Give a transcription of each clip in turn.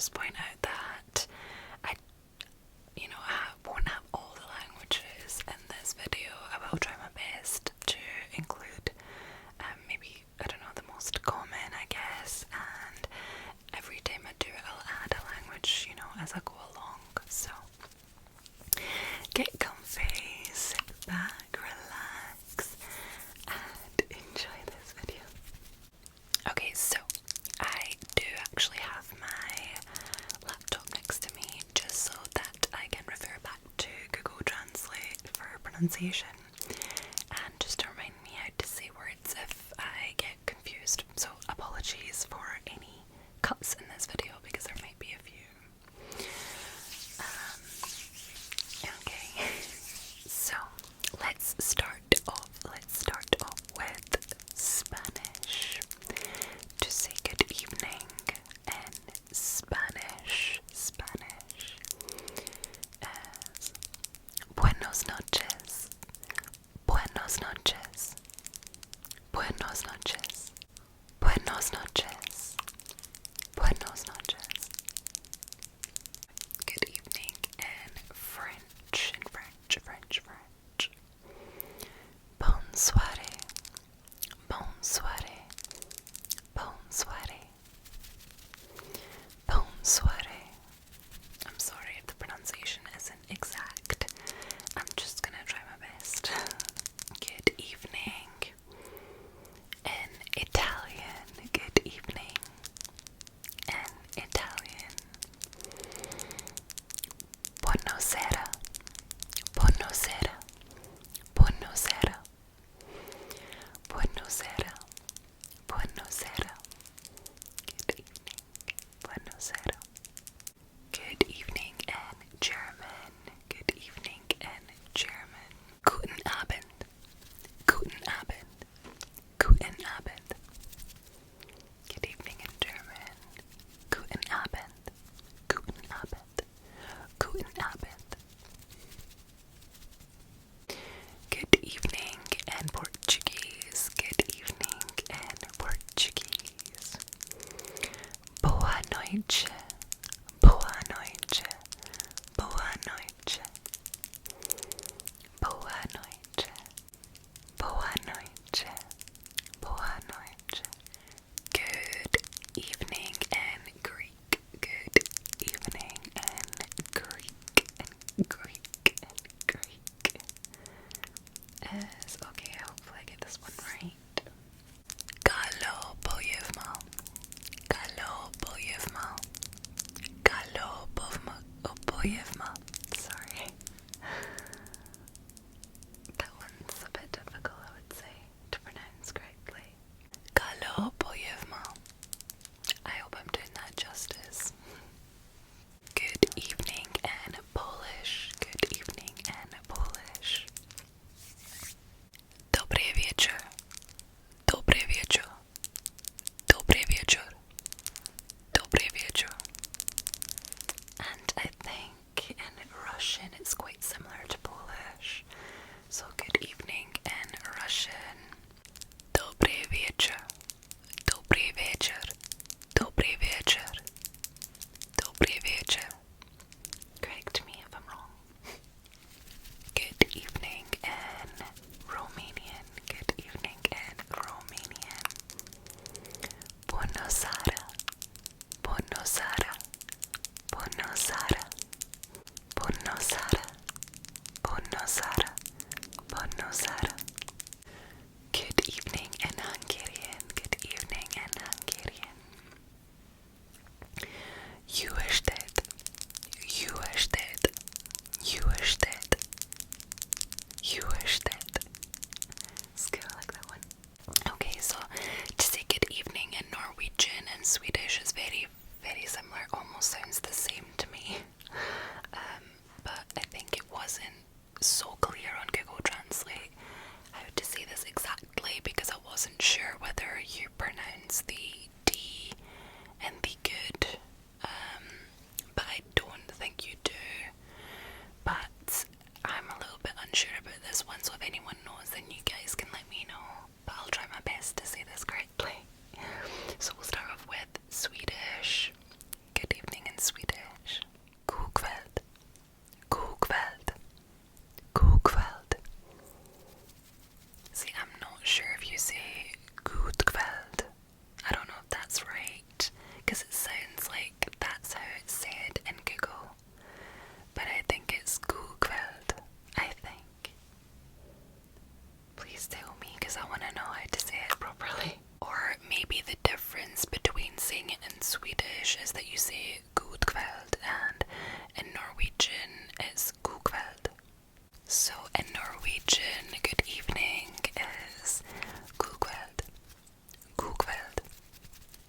just point out that I won't have all the languages in this video. I will try my best to include maybe, I don't know, the most common, I guess, and every time I do it, I'll add a language, as I go along. So, get comfy, sit back, relax, and enjoy this video. Okay, so I do actually have my laptop next to me just so that I can refer back to Google Translate for pronunciation and just to remind me how to say words if I get confused. So apologies for any cuts in this video because there might be a few. Okay, so let's start off with Spanish. To say good evening in Spanish is buenos noches, buenos noches, buenos noches, buenos noches, buenos noches. Good evening in French, French. Bonsoir, bonsoir, bonsoir, bonsoir. I'm sorry if the pronunciation isn't exact. I'm just gonna try my best. Good evening in Italian. Good evening in Italian. Buonasera, buonasera, buonasera, buonasera, buonasera. Good evening, buonasera. Good evening in German. Good evening in German. Guten Abend, guten Abend, guten Abend. Good evening in German. Guten Abend, guten Abend, guten Abend. Good evening in Portuguese. Good evening in Portuguese. Boa noite. Boa noite. Boa noite. Boa noite. Boa noite. Boa noite. Good evening in Greek. Good evening in Greek. Okay, hopefully I get this one right. Kalo pojevma. Kalo pojevma. Kalo pojevma. Sorry. That one's a bit difficult, I would say, to pronounce correctly. Kalo pojevma. I hope I'm doing that justice. Good evening in Polish. Good evening in Polish. Dobry wieczór. Dobry wieczór. Dobry wieczór. Dobry wieczór. And I think in Russian it's quite similar to Polish. So good evening in Russian. Dobry wieczór. Dobry wieczór. Dobry wieczór. Dobry wieczór. Correct me if I'm wrong. Good evening in Romanian. Good evening in Romanian. Bună seara. Bună seara. Bună seara. Bună seara. Bună seara. Bună seara. Good evening in Hungarian. Good evening in Hungarian. Jó estét. Jó estét. Jó estét. Jó estét. It's kind of like that one. Okay, so to say good evening in Norwegian and Swedish is very, very similar. Swedish is that you say god kväll, and in Norwegian it's god kväll. So in Norwegian, good evening is god kväll, god kväll,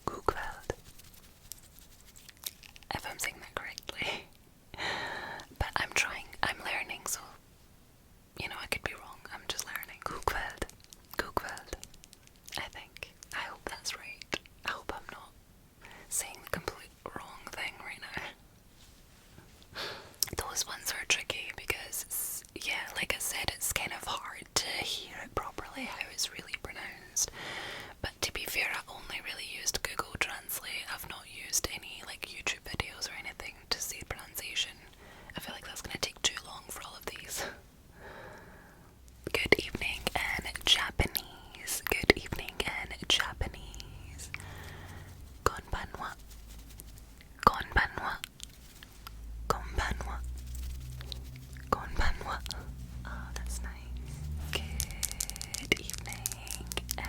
god kväll. If I'm saying that correctly. But I'm learning, so, you know, I could be wrong. I'm just learning. God kväll, I think. I hope that's right. I hope I'm not saying the complete wrong thing right now. Those ones are tricky because, yeah, like I said, it's kind of hard to hear it properly, how it's really pronounced. But to be fair, I only really used Google Translate. I've not used any like YouTube videos or anything to see pronunciation. I feel like that's going to take too long for all of these. Good evening in Japanese. Good evening in Japanese. Konbanwa. Konbanwa. Konbanwa. Konbanwa. Oh, that's nice. Good evening in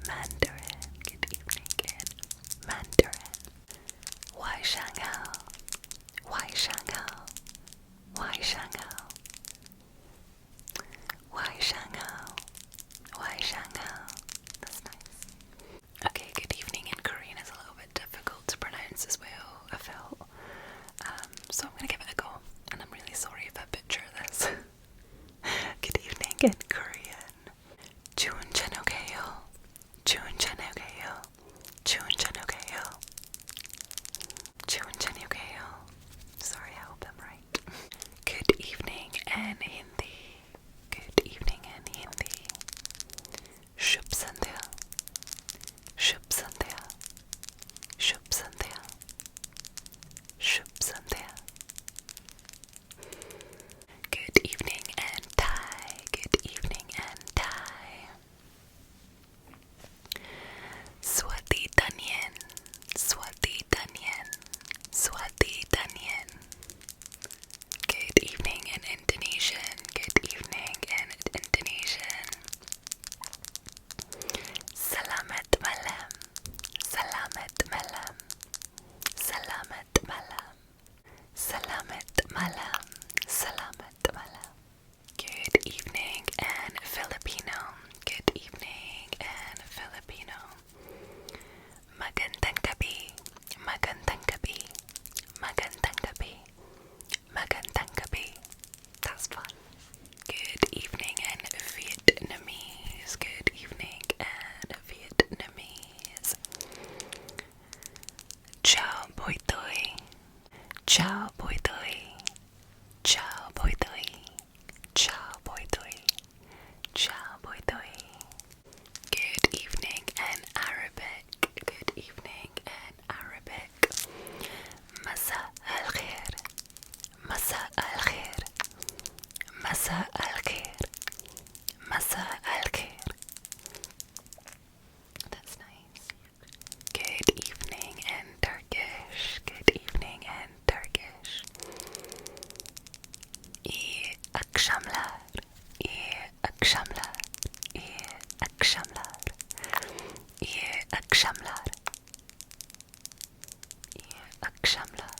Mandarin. Good evening in Mandarin. Wai Shanghao. Wai Shanghao. Wai Shanghao. Wai Shanghao. Wai Shanghao. That's nice. Okay, good evening in Korean is a little bit difficult to pronounce as well, I felt. So I'm gonna give it a go, and I'm really sorry if I butcher this. Good evening in Korean. Chun Chanogeyo. Chun Chanogeyo. Chun Chanogeyo. Chun Chanogeyo. Sorry, I hope I'm right. Good evening in Hindi. Good evening in Hindi. Shubh Sandhya. Shubh Sandhya. Shubh Sandhya. Shubh Sandhya. Good evening in Thai. Good evening in Thai. Swati Danyen. Swati Danyen. Swati Danyen. Good evening in Indonesian. Good evening in Indonesian. Selamat malam. Selamat malam. Selamat malam. Selamat malam. Selamat malam. Good evening in Filipino. Good evening in Filipino. Magandang gabi. Magandang gabi. Magandang gabi. Magandang gabi. That's fun. Good evening in Vietnamese. Good evening in Vietnamese. Ciao boi toi. Ciao boi toi. Ciao boi toi. Ciao boi toi. Ciao boi toi. Good evening in Arabic. Good evening in Arabic. Masa al khair. Masa al khair. Masa al khair. Masa al khair. That's nice. Good evening in Turkish. Good evening in Turkish. İyi akşamlar. İyi akşamlar. İyi akşamlar. İyi akşamlar. İyi akşamlar.